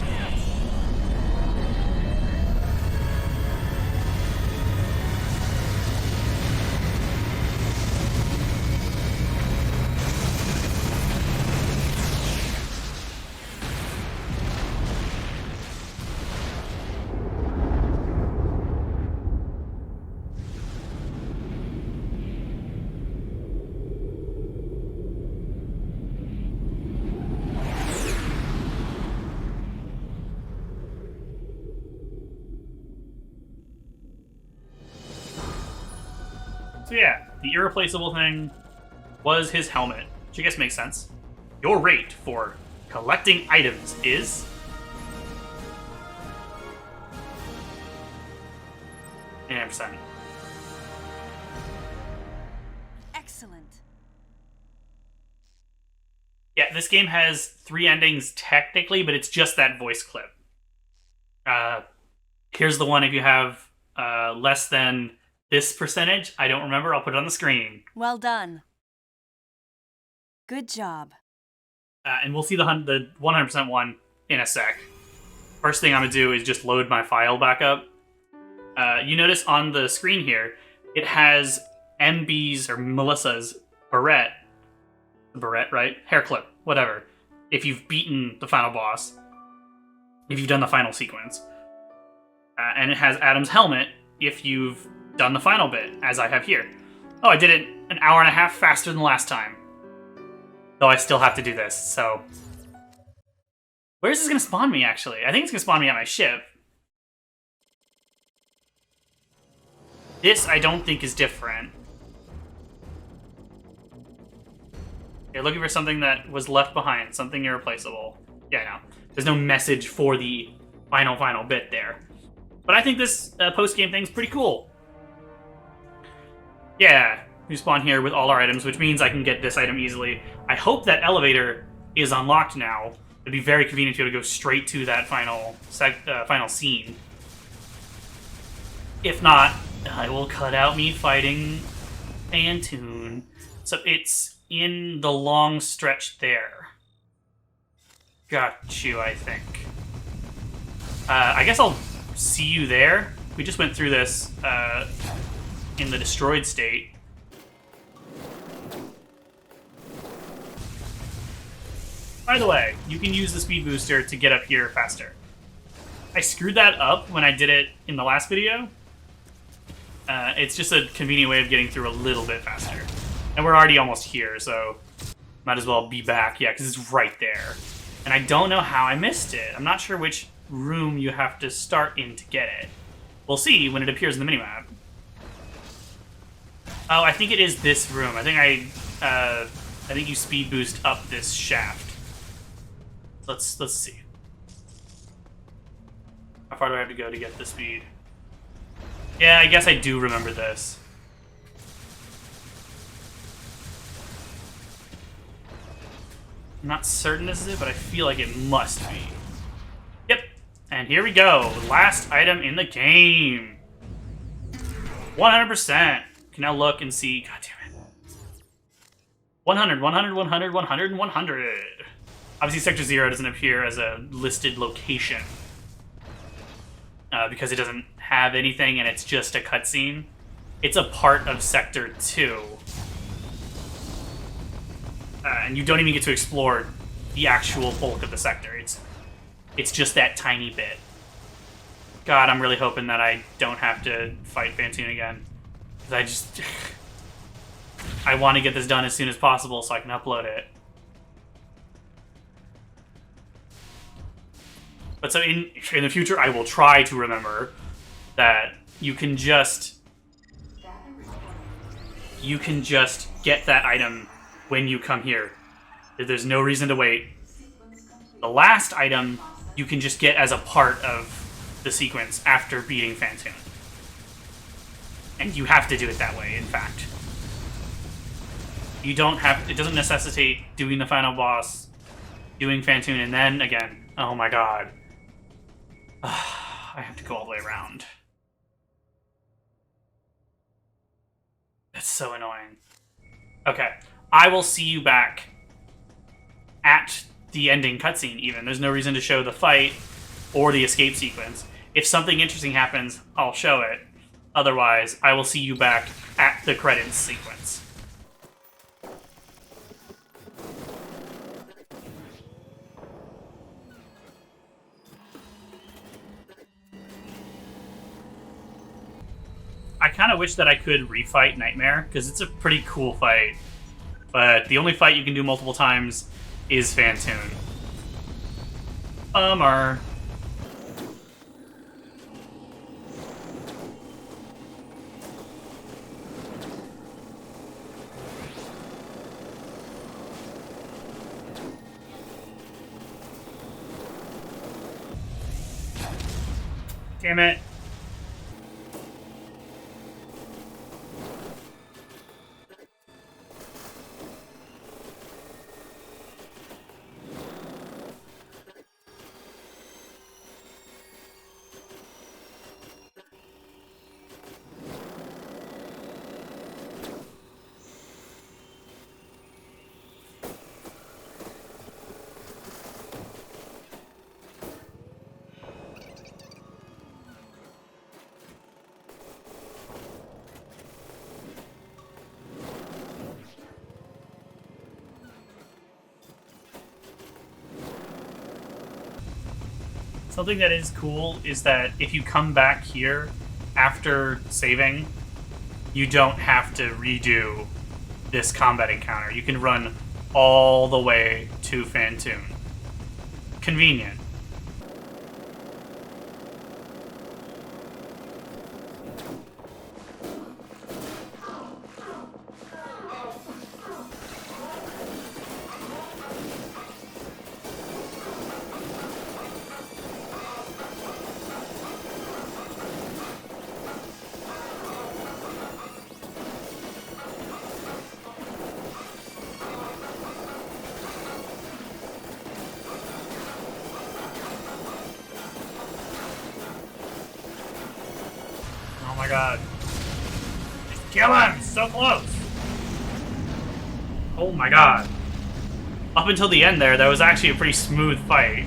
So yeah, the irreplaceable thing was his helmet, which I guess makes sense. Your rate for collecting items is... %. Excellent. Yeah, this game has 3 endings technically, but it's just that voice clip. Here's the one if you have less than this percentage. I don't remember. I'll put it on the screen. Well done. Good job. And we'll see the 100% one in a sec. First thing I'm going to do is just load my file back up. You notice on the screen here, it has MB's or Melissa's barrette, right? Hair clip, whatever. If you've beaten the final boss, if you've done the final sequence. And it has Adam's helmet if you've done the final bit, as I have here. Oh, I did it an hour and a half faster than last time. Though I still have to do this, so... Where's this going to spawn me, actually? I think it's going to spawn me at my ship. This, I don't think, is different. You're looking for something that was left behind, something irreplaceable. Yeah, no. There's no message for the final bit there. But I think this post-game thing's pretty cool. Yeah, we spawn here with all our items, which means I can get this item easily. I hope that elevator is unlocked now. It'd be very convenient to be able to go straight to that final scene. If not, I will cut out me fighting Fantoon. So it's in the long stretch there. Got you, I think. I guess I'll see you there. We just went through this in the destroyed state. By the way, you can use the speed booster to get up here faster. I screwed that up when I did it in the last video. It's just a convenient way of getting through a little bit faster. And we're already almost here, so might as well be back. Yeah, because it's right there. And I don't know how I missed it. I'm not sure which room you have to start in to get it. We'll see when it appears in the minimap. Oh, I think it is this room. I think you speed boost up this shaft. Let's see. How far do I have to go to get the speed? Yeah, I guess I do remember this. I'm not certain this is it, but I feel like it must be. Yep. And here we go. Last item in the game. 100%. Can now look and see. God damn it. 100, 100, 100, 100, and 100. Obviously, Sector 0 doesn't appear as a listed location. Because it doesn't have anything and it's just a cutscene. It's a part of Sector 2. and you don't even get to explore the actual bulk of the sector. It's just that tiny bit. God, I'm really hoping that I don't have to fight Fantoon again. Because I want to get this done as soon as possible so I can upload it. But so in the future, I will try to remember that you can just get that item when you come here. There's no reason to wait. The last item you can just get as a part of the sequence after beating Fantoon. And you have to do it that way, in fact. You don't have... It doesn't necessitate doing the final boss, doing Fantoon, and then again. Oh my god. I have to go all the way around. That's so annoying. Okay. I will see you back at the ending cutscene, even. There's no reason to show the fight or the escape sequence. If something interesting happens, I'll show it. Otherwise, I will see you back at the credits sequence. I kind of wish that I could refight Nightmare, because it's a pretty cool fight. But the only fight you can do multiple times is Fantoon. Bummer. Damn it. Something that is cool is that if you come back here after saving, you don't have to redo this combat encounter. You can run all the way to Fantoon. Convenient. Oh my god. Just kill him! So close! Oh my god. Up until the end there, that was actually a pretty smooth fight.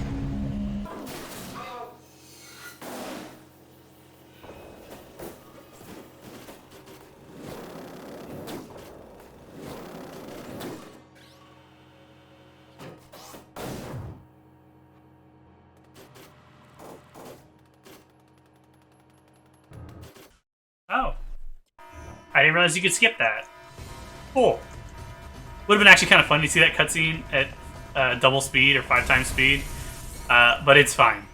Oh. I didn't realize you could skip that. Cool. Would have been actually kind of fun to see that cutscene at double speed or 5 times speed, but it's fine.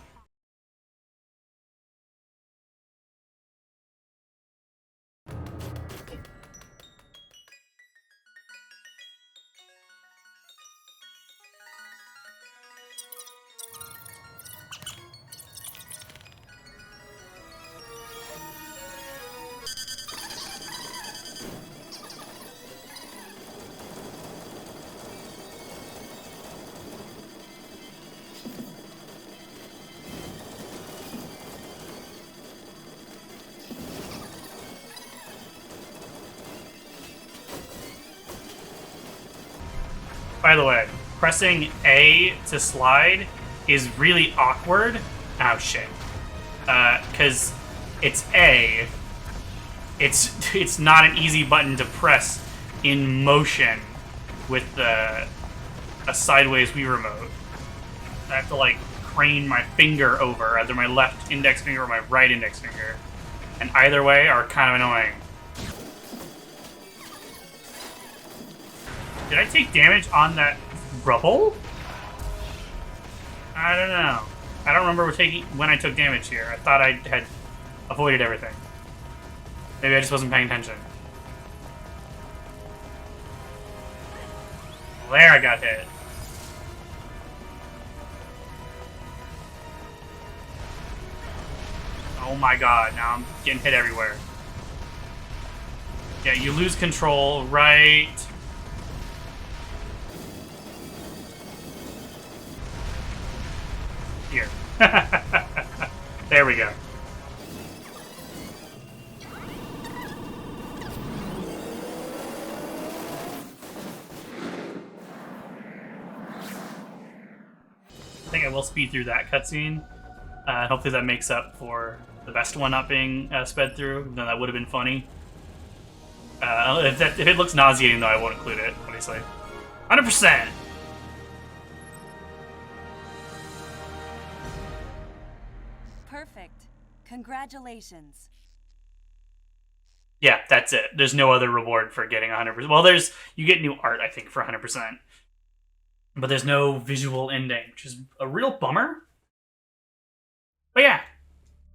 By the way, pressing A to slide is really awkward. Oh shit. Because it's A. It's not an easy button to press in motion with the a sideways Wii remote. I have to like crane my finger over, either my left index finger or my right index finger. And either way are kind of annoying. Did I take damage on that rubble? I don't know. I don't remember when I took damage here. I thought I had avoided everything. Maybe I just wasn't paying attention. Well, there I got hit. Oh my god, now I'm getting hit everywhere. Yeah, you lose control right... here. There we go. I think I will speed through that cutscene. Hopefully that makes up for the best one not being sped through. Then that would have been funny. If it looks nauseating, though, I won't include it, obviously. 100%! Perfect. Congratulations. Yeah, that's it. There's no other reward for getting 100%. Well, you get new art, I think, for 100%. But there's no visual ending, which is a real bummer. But yeah,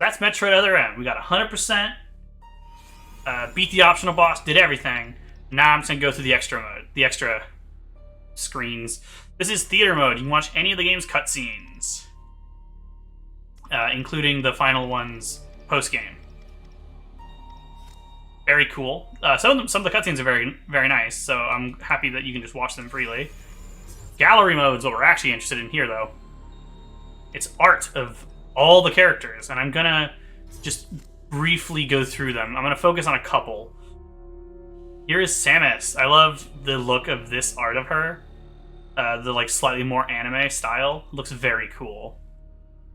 that's Metroid Other M. We got 100%, beat the optional boss, did everything. Now I'm just going to go through the extra mode, the extra screens. This is theater mode. You can watch any of the game's cutscenes, including the final ones post-game. Very cool. Some of the cutscenes are very, very nice, so I'm happy that you can just watch them freely. Gallery mode is what we're actually interested in here, though. It's art of all the characters, and I'm gonna just briefly go through them. I'm gonna focus on a couple. Here is Samus. I love the look of this art of her. The like slightly more anime style looks very cool.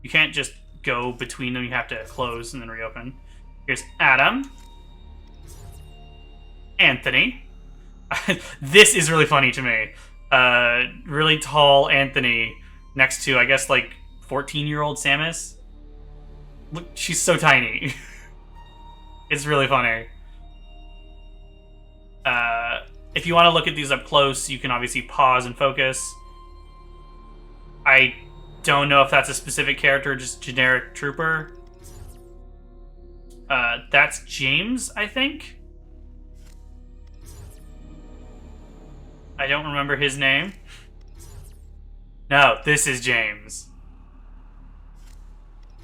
You can't just go between them, you have to close and then reopen. Here's Adam. Anthony. This is really funny to me. Really tall Anthony next to, I guess, like 14-year-old Samus. Look, she's so tiny. It's really funny. If you want to look at these up close, you can obviously pause and focus. I don't know if that's a specific character or just generic trooper. That's James, I think. I don't remember his name. No, this is James.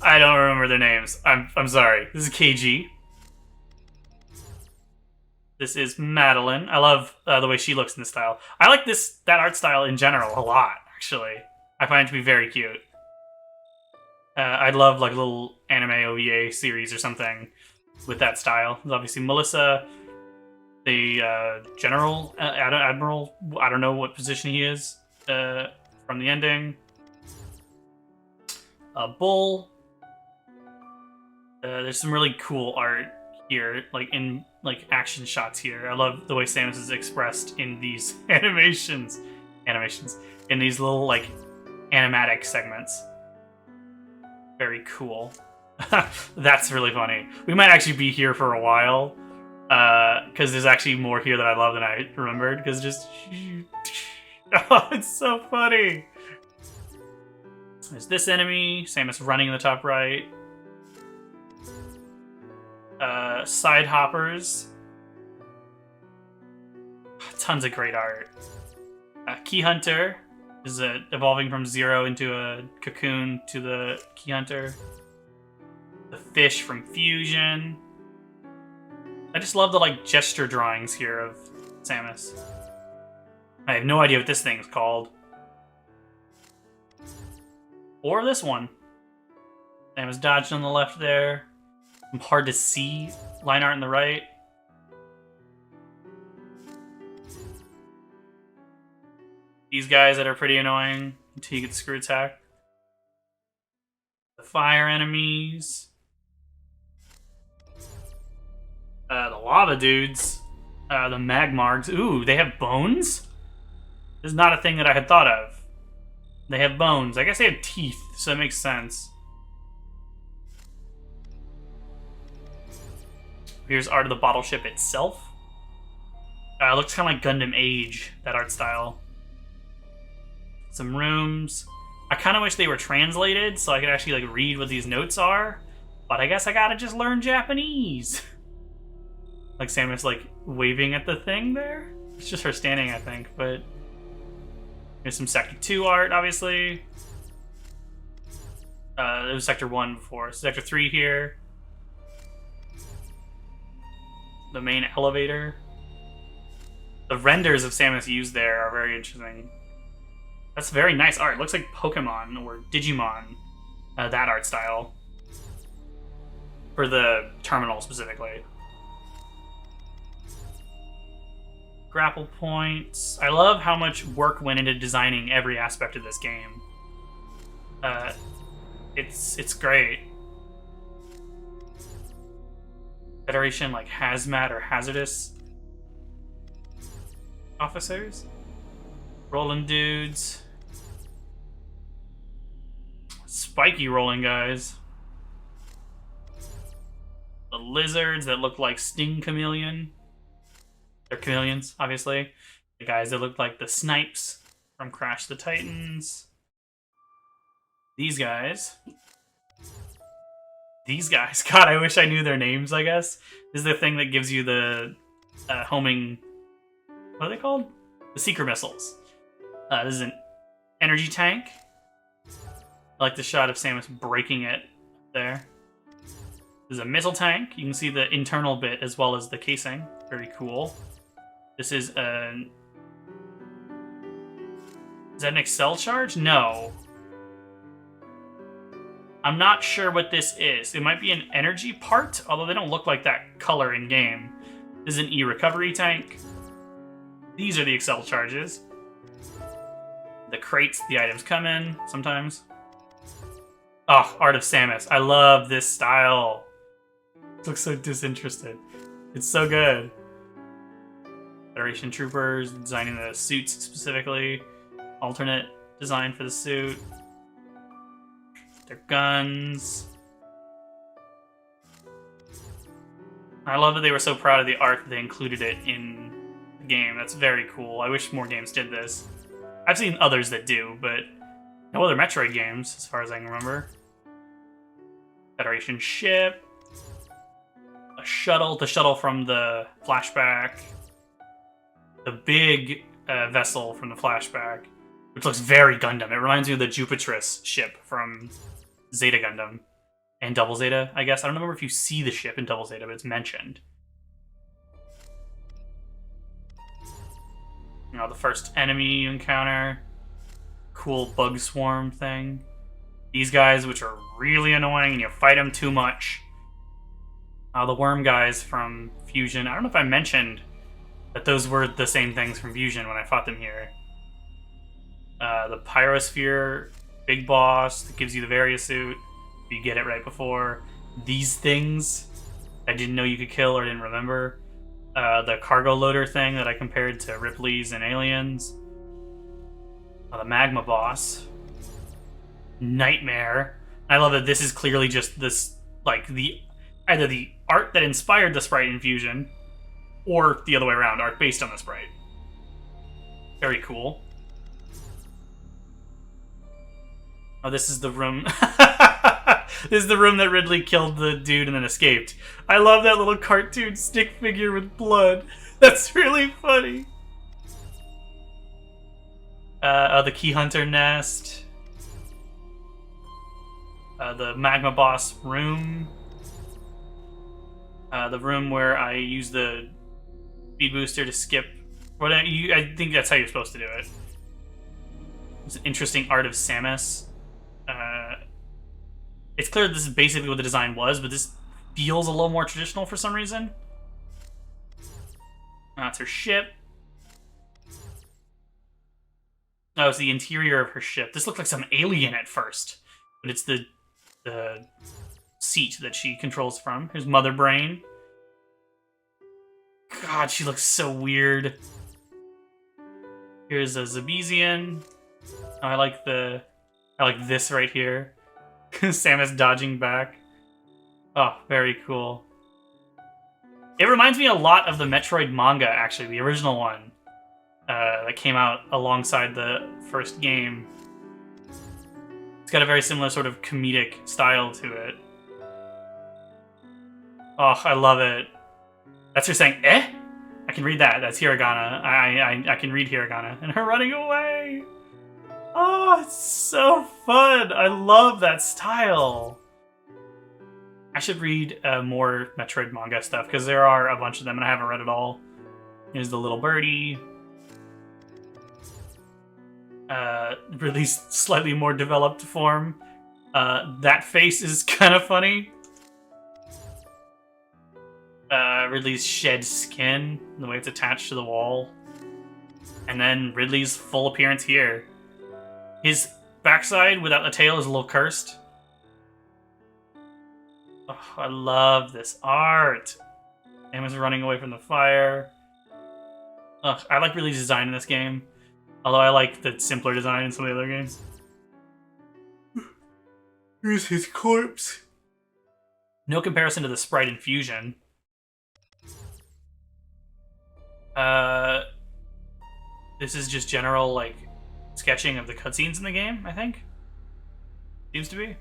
I don't remember their names. I'm sorry. This is KG. This is Madeline. I love the way she looks in this style. I like that art style in general a lot, actually. I find it to be very cute. I'd love like a little anime OVA series or something with that style. There's obviously Melissa, the General, Admiral, I don't know what position he is from the ending. Bull. There's some really cool art here, like in like action shots here. I love the way Samus is expressed in these animations, in these little like animatic segments. Very cool. That's really funny. We might actually be here for a while, because there's actually more here that I love than I remembered. Because just, oh, it's so funny. There's this enemy, Samus running in the top right. Side hoppers. Tons of great art. Key Hunter is evolving from Zero into a cocoon to the Key Hunter. The fish from Fusion. I just love the like gesture drawings here of Samus. I have no idea what this thing's called. Or this one. Samus dodged on the left there. Some hard to see line art on the right. These guys that are pretty annoying until you get the screw attack. The fire enemies. The lava dudes. The magmargs. Ooh, they have bones? This is not a thing that I had thought of. They have bones. I guess they have teeth, so that makes sense. Here's art of the bottle ship itself. It looks kind of like Gundam Age, that art style. Some rooms. I kind of wish they were translated so I could actually like read what these notes are. But I guess I gotta just learn Japanese. Like Samus like waving at the thing there. It's just her standing, I think, but... Here's some Sector 2 art, obviously. It was Sector 1 before. Sector 3 here. The main elevator. The renders of Samus used there are very interesting. That's very nice art. It looks like Pokemon or Digimon. That art style. For the terminal, specifically. Grapple points. I love how much work went into designing every aspect of this game. It's great. Federation, like hazmat or hazardous officers. Rolling dudes. Spiky rolling guys. The lizards that look like Sting Chameleon. They're chameleons, obviously. The guys that look like the snipes from Crash the Titans. These guys. These guys. God, I wish I knew their names, I guess. This is the thing that gives you the homing... What are they called? The Seeker missiles. This is an energy tank. I like the shot of Samus breaking it there. This is a missile tank. You can see the internal bit as well as the casing. Very cool. This is an... Is that an Excel charge? No. I'm not sure what this is. It might be an energy part, although they don't look like that color in-game. This is an E-recovery tank. These are the Excel charges. The crates the items come in, sometimes. Oh, Art of Samus. I love this style. It looks so disinterested. It's so good. Federation troopers, designing the suits specifically. Alternate design for the suit. Their guns. I love that they were so proud of the art that they included it in the game. That's very cool. I wish more games did this. I've seen others that do, but no other Metroid games, as far as I can remember. Federation ship. A shuttle. The shuttle from the flashback. The big vessel from the flashback, which looks very Gundam. It reminds me of the Jupitris ship from Zeta Gundam. And Double Zeta, I guess. I don't remember if you see the ship in Double Zeta, but it's mentioned. You know, the first enemy you encounter. Cool bug swarm thing. These guys, which are really annoying, and you fight them too much. The worm guys from Fusion. I don't know if I mentioned that those were the same things from Fusion when I fought them here. The Pyrosphere big boss that gives you the Varia suit. You get it right before. These things I didn't know you could kill or didn't remember. The cargo loader thing that I compared to Ripley's and Aliens. The Magma boss. Nightmare. I love that this is clearly just this, like, either the art that inspired the sprite in Fusion, or the other way around, art based on the sprite. Very cool. Oh, this is the room. This is the room that Ridley killed the dude and then escaped. I love that little cartoon stick figure with blood. That's really funny. The Key Hunter nest. The Magma boss room. The room where I use the speed booster to skip. I think that's how you're supposed to do it. It's an interesting art of Samus. It's clear this is basically what the design was, but this feels a little more traditional for some reason. That's her ship. Oh, it's the interior of her ship. This looked like some alien at first, but it's the seat that she controls from. Here's Mother Brain. God, she looks so weird. Here's a Zabezian. Oh, I like this right here. Samus dodging back. Oh, very cool. It reminds me a lot of the Metroid manga, actually, the original one that came out alongside the first game. It's got a very similar sort of comedic style to it. Oh, I love it. That's her saying, eh? I can read that. That's hiragana. I can read hiragana. And her running away! Oh, it's so fun! I love that style! I should read more Metroid manga stuff, because there are a bunch of them, and I haven't read it all. Here's the little birdie. Really slightly more developed form. That face is kind of funny. Ridley's shed skin, the way it's attached to the wall. And then Ridley's full appearance here. His backside without the tail is a little cursed. Oh, I love this art. Samus running away from the fire. Ugh, I like Ridley's design in this game. Although I like the simpler design in some of the other games. Here's his corpse. No comparison to the sprite in Fusion. This is just general, like, sketching of the cutscenes in the game, I think. Seems to be.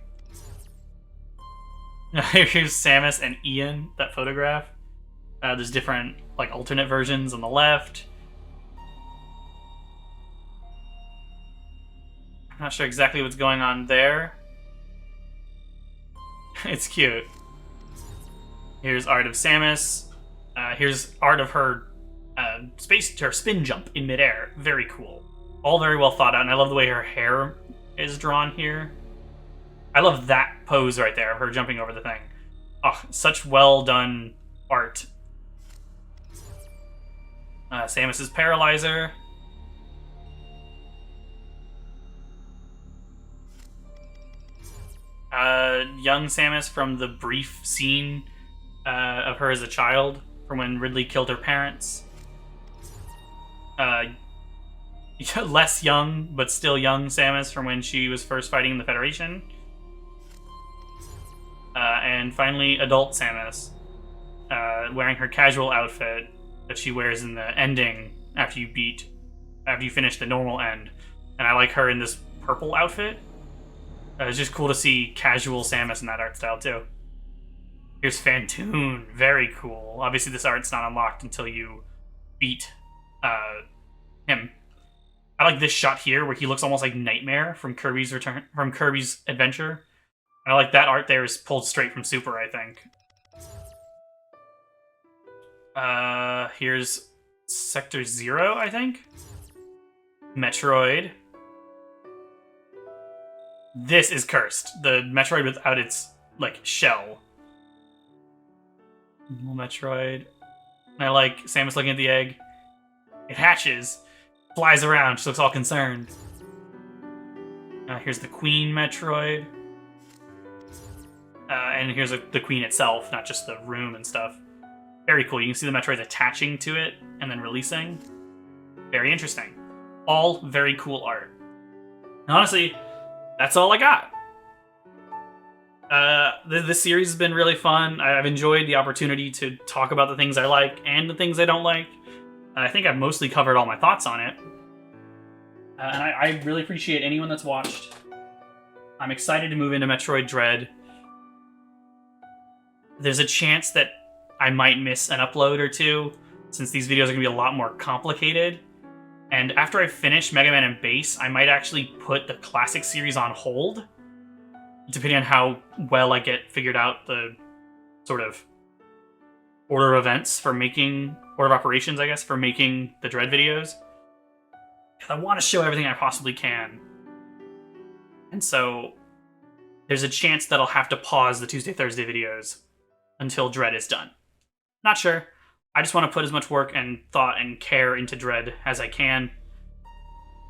Here's Samus and Ian, that photograph. There's different, like, alternate versions on the left. I'm not sure exactly what's going on there. It's cute. Here's art of Samus. Here's art of her her spin jump in midair. Very cool. All very well thought out, and I love the way her hair is drawn here. I love that pose right there of her jumping over the thing. Oh, such well done art. Samus's paralyzer. Young Samus from the brief scene of her as a child from when Ridley killed her parents. Less young, but still young Samus from when she was first fighting in the Federation. And finally, adult Samus, wearing her casual outfit that she wears in the ending after you finish the normal end. And I like her in this purple outfit. It's just cool to see casual Samus in that art style, too. Here's Fantoon. Very cool. Obviously, this art's not unlocked until you beat him. I like this shot here, where he looks almost like Nightmare from Kirby's Adventure. And I like that art there is pulled straight from Super, I think. Here's Sector 0, I think? Metroid. This is cursed. The Metroid without its, like, shell. Little Metroid. And I like Samus looking at the egg. It hatches. Flies around. She looks all concerned. Here's the Queen Metroid. And here's the Queen itself, not just the room and stuff. Very cool. You can see the Metroids attaching to it and then releasing. Very interesting. All very cool art. And honestly, that's all I got. This series has been really fun. I've enjoyed the opportunity to talk about the things I like and the things I don't like. I think I've mostly covered all my thoughts on it. And I really appreciate anyone that's watched. I'm excited to move into Metroid Dread. There's a chance that I might miss an upload or two, since these videos are going to be a lot more complicated. And after I finish Mega Man and Bass, I might actually put the classic series on hold, depending on how well I get figured out the sort of order of events for making, order of operations, I guess, for making the Dread videos. I want to show everything I possibly can. And so there's a chance that I'll have to pause the Tuesday, Thursday videos until Dread is done. Not sure. I just want to put as much work and thought and care into Dread as I can.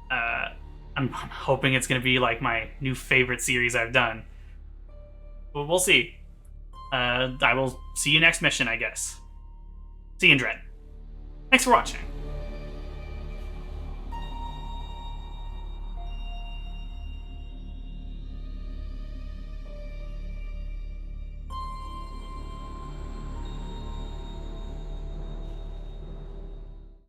I'm hoping it's going to be like my new favorite series I've done. But we'll see. I will see you next mission, I guess. See you in Dread. Thanks for watching.